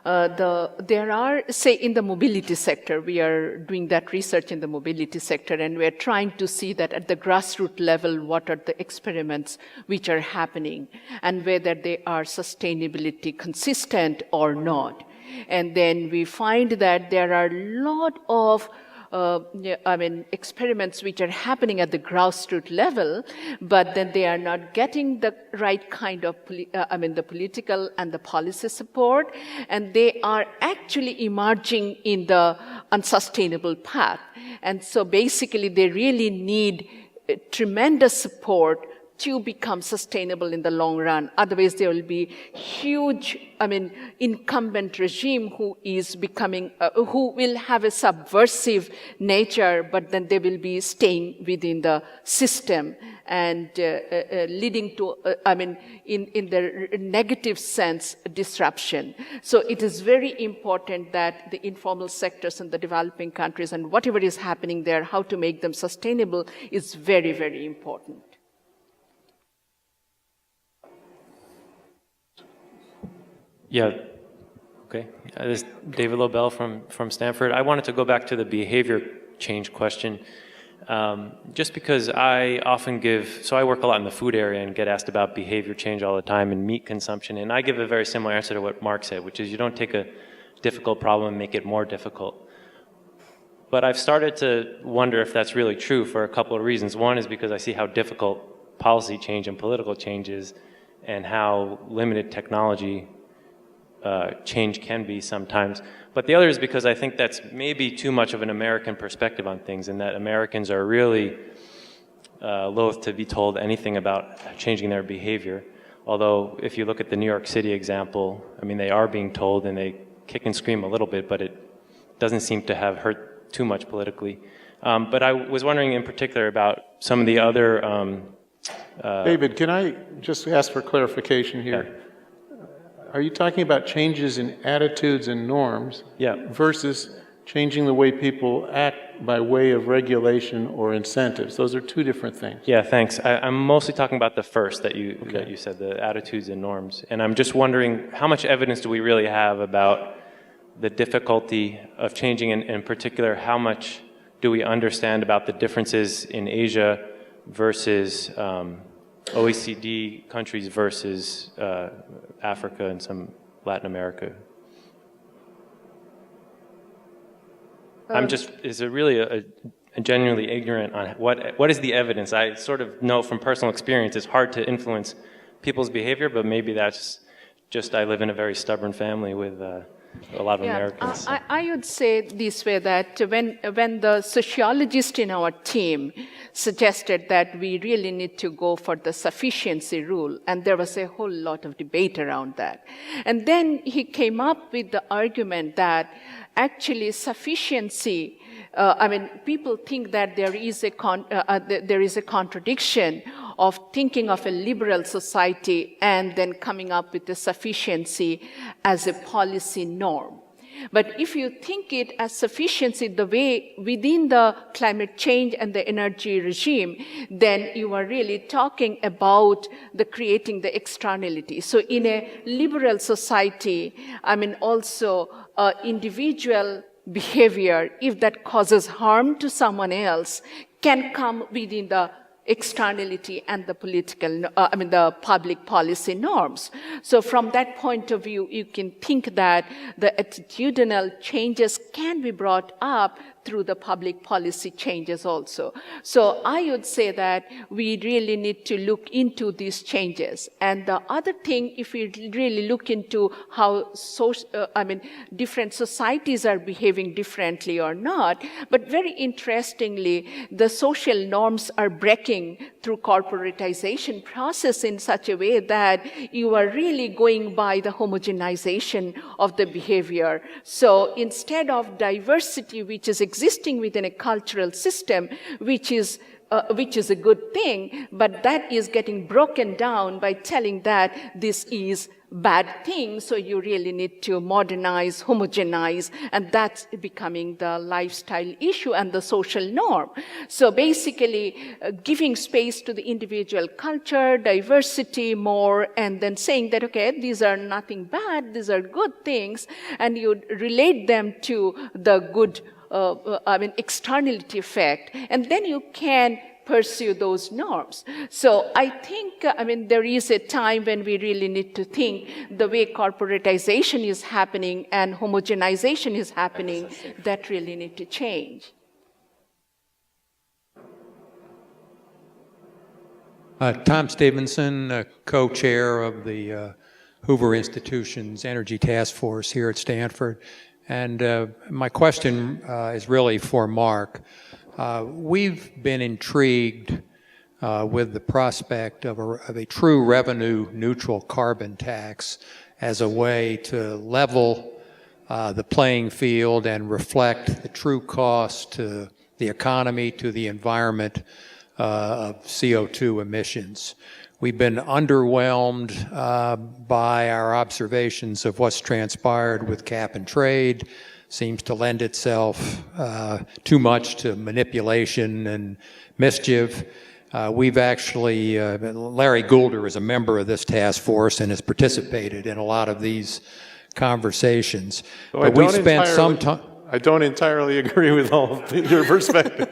S5: There are, say, in the mobility sector, we are doing that research in the mobility sector, and we are trying to see that at the grassroots level, what are the experiments which are happening, and whether they are sustainability consistent or not. And then we find that there are a lot of experiments which are happening at the grassroots level, but then they are not getting the right kind of, the political and the policy support, and they are actually emerging in the unsustainable path. And so basically they really need tremendous support to become sustainable in the long run. Otherwise, there will be huge, incumbent regime who is becoming, who will have a subversive nature, but then they will be staying within the system and leading to, in the negative sense, disruption. So it is very important that the informal sectors in the developing countries and whatever is happening there, how to make them sustainable is very, very important.
S10: Yeah, okay. This is David Lobel from Stanford. I wanted to go back to the behavior change question, just because I often so I work a lot in the food area and get asked about behavior change all the time and meat consumption, and I give a very similar answer to what Mark said, which is you don't take a difficult problem and make it more difficult. But I've started to wonder if that's really true for a couple of reasons. One is because I see how difficult policy change and political change is, and how limited technology change can be sometimes. But the other is because I think that's maybe too much of an American perspective on things, and that Americans are really loath to be told anything about changing their behavior. Although, if you look at the New York City example, I mean, they are being told, and they kick and scream a little bit, but it doesn't seem to have hurt too much politically. But I was wondering in particular about some of the other...
S4: David, can I just ask for clarification here?
S10: Yeah.
S4: Are you talking about changes in attitudes and norms versus changing the way people act by way of regulation or incentives? Those are two different things.
S10: Yeah, thanks. I'm mostly talking about the first that you said, the attitudes and norms. And I'm just wondering, how much evidence do we really have about the difficulty of changing? In particular, how much do we understand about the differences in Asia versus OECD countries versus Africa and some Latin America? Is it really a genuinely ignorant on what is the evidence? I sort of know from personal experience it's hard to influence people's behavior, but maybe that's just I live in a very stubborn family with a lot of Americans.
S5: I would say this way, that when the sociologist in our team suggested that we really need to go for the sufficiency rule, and there was a whole lot of debate around that. And then he came up with the argument that actually sufficiency, people think that there is a contradiction of thinking of a liberal society and then coming up with the sufficiency as a policy norm. But if you think it as sufficiency the way within the climate change and the energy regime, then you are really talking about the creating the externality. So in a liberal society, also individual behavior, if that causes harm to someone else, can come within the externality and the the public policy norms. So from that point of view, you can think that the attitudinal changes can be brought up through the public policy changes also. So I would say that we really need to look into these changes. And the other thing, if we really look into how different societies are behaving differently or not, but very interestingly, the social norms are breaking through corporatization process in such a way that you are really going by the homogenization of the behavior. So instead of diversity, which is existing within a cultural system, which is a good thing, but that is getting broken down by telling that this is bad thing, so you really need to modernize, homogenize, and that's becoming the lifestyle issue and the social norm. So basically, giving space to the individual culture, diversity more, and then saying that, okay, these are nothing bad, these are good things, and you relate them to the good externality effect, and then you can pursue those norms. So I think, there is a time when we really need to think the way corporatization is happening and homogenization is happening, that really need to change.
S11: Tom Stevenson, co-chair of the Hoover Institution's Energy Task Force here at Stanford. And my question is really for Mark. We've been intrigued with the prospect of a true revenue-neutral carbon tax as a way to level the playing field and reflect the true cost to the economy, to the environment of CO2 emissions. We've been underwhelmed by our observations of what's transpired with cap and trade. Seems to lend itself too much to manipulation and mischief. We've actually, Larry Goulder is a member of this task force and has participated in a lot of these conversations.
S4: So
S11: but we've spent some time.
S4: I don't entirely agree with all of your perspective.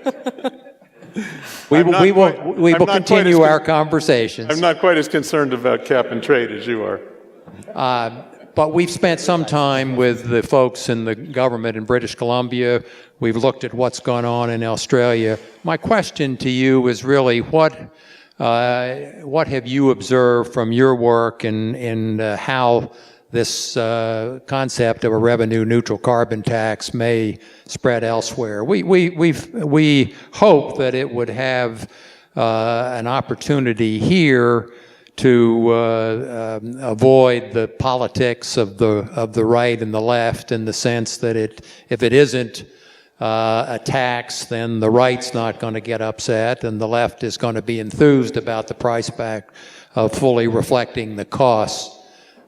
S11: We will continue our conversations.
S4: I'm not quite as concerned about cap and trade as you are.
S11: but we've spent some time with the folks in the government in British Columbia. We've looked at what's gone on in Australia. My question to you is really what have you observed from your work and how this concept of a revenue-neutral carbon tax may spread elsewhere? We hope that it would have an opportunity here to avoid the politics of the right and the left, in the sense that if it isn't a tax, then the right's not going to get upset, and the left is going to be enthused about the price back of fully reflecting the costs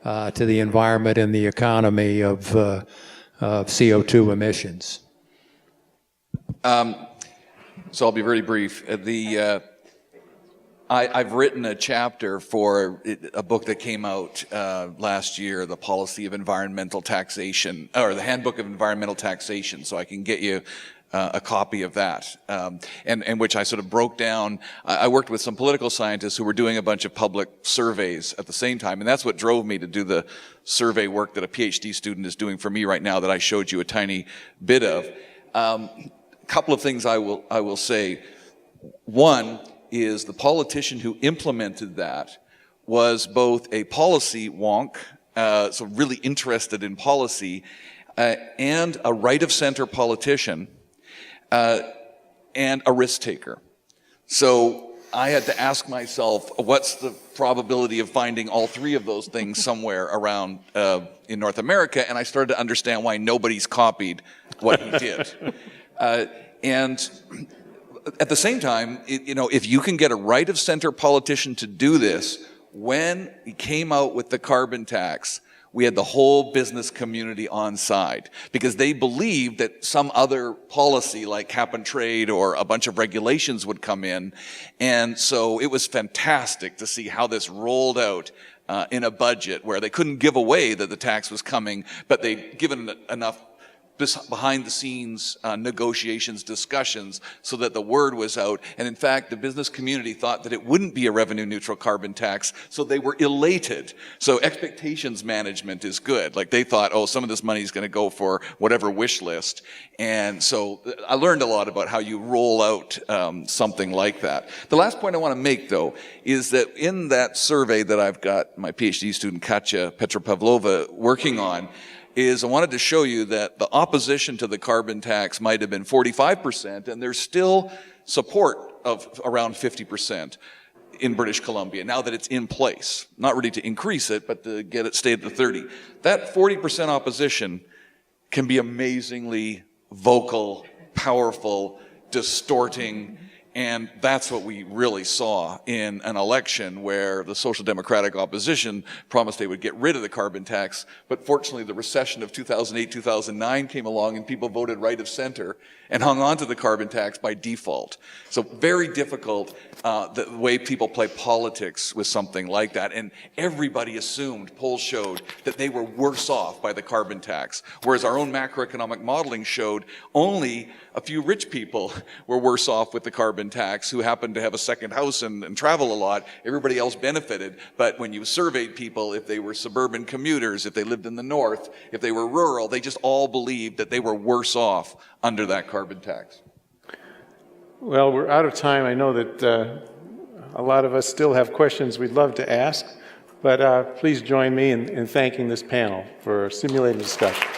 S11: to the environment and the economy of CO2 emissions.
S6: So I'll be very brief. I've written a chapter for a book that came out last year, The Policy of Environmental Taxation, or the Handbook of Environmental Taxation, so I can get you a copy of that, and which I sort of broke down. I worked with some political scientists who were doing a bunch of public surveys at the same time, and that's what drove me to do the survey work that a PhD student is doing for me right now that I showed you a tiny bit of. A couple of things I will say. One is the politician who implemented that was both a policy wonk, so really interested in policy, and a right-of-center politician, and a risk taker. So I had to ask myself, what's the probability of finding all three of those things somewhere around in North America? And I started to understand why nobody's copied what he did. And at the same time, if you can get a right-of-center politician to do this, when he came out with the carbon tax, we had the whole business community on side, because they believed that some other policy like cap and trade or a bunch of regulations would come in. And so it was fantastic to see how this rolled out in a budget where they couldn't give away that the tax was coming, but they'd given enough behind the scenes negotiations, discussions, so that the word was out. And in fact, the business community thought that it wouldn't be a revenue neutral carbon tax, so they were elated. So expectations management is good. Like they thought, oh, some of this money is going to go for whatever wish list. And so I learned a lot about how you roll out something like that. The last point I want to make, though, is that in that survey that I've got my PhD student Katya Petropavlova working on, I wanted to show you that the opposition to the carbon tax might have been 45%, and there's still support of around 50% in British Columbia now that it's in place. Not ready to increase it, but to get it stay at the 30. That 40% opposition can be amazingly vocal, powerful, distorting, and that's what we really saw in an election where the Social Democratic opposition promised they would get rid of the carbon tax, but fortunately the recession of 2008-2009 came along and people voted right of center and hung on to the carbon tax by default. So very difficult the way people play politics with something like that, and everybody assumed, polls showed, that they were worse off by the carbon tax, whereas our own macroeconomic modeling showed only a few rich people were worse off with the carbon tax who happened to have a second house and travel a lot. Everybody else benefited. But when you surveyed people, if they were suburban commuters, if they lived in the north, if they were rural, they just all believed that they were worse off under that carbon tax.
S1: Well, we're out of time. I know that a lot of us still have questions we'd love to ask, but please join me in thanking this panel for a stimulating discussion.